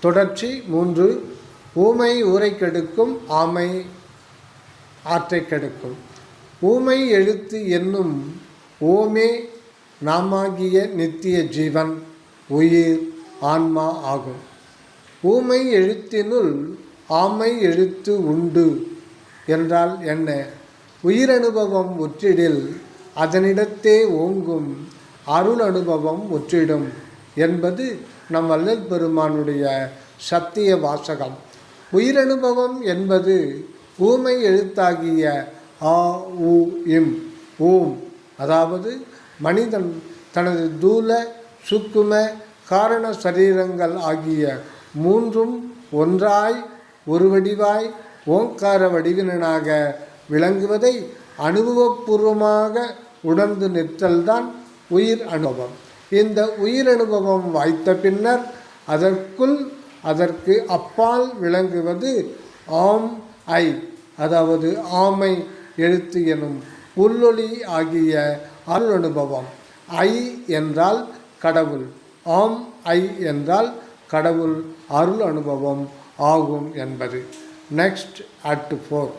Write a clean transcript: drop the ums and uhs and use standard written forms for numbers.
தொடர்ச்சி 3. ஊமை ஊரை கெடுக்கும், ஆமை ஆற்றை கெடுக்கும். ஊமை எழுத்து என்னும் ஓமே நாமாகிய நித்திய ஜீவன் உயிர் ஆன்மா ஆகும். ஊமை எழுத்தினுள் ஆமை எழுத்து உண்டு என்றால் என்ன? உயிரனுபவம் ஒற்றிடில் அதனிடத்தே ஓங்கும் அருள் அனுபவம் ஒற்றிடும் என்பது நம் வள்ளல் பெருமானுடைய சத்திய வாசகம். உயிரனுபவம் என்பது ஊமை எழுத்தாகிய ஆ உ இம் ஓம், அதாவது மனிதன் தனது தூல சுக்கும காரண சரீரங்கள் ஆகிய மூன்றும் ஒன்றாய் ஒரு வடிவாய் ஓங்கார வடிவினனாக விளங்குவதை அனுபவபூர்வமாக உணர்ந்து நிற்றல்தான் உயிர் அனுபவம். இந்த உயிர் அனுபவம் வாய்த்த பின்னர் அதற்கு அப்பால் விளங்குவது ஆம் ஐ, அதாவது ஆமை எழுத்து எனும் உள்ளொளி ஆகிய அருள் அனுபவம். ஐ என்றால் கடவுள், ஆம் ஐ என்றால் கடவுள் அருள் அனுபவம் ஆகும் என்பது. Next Act 4.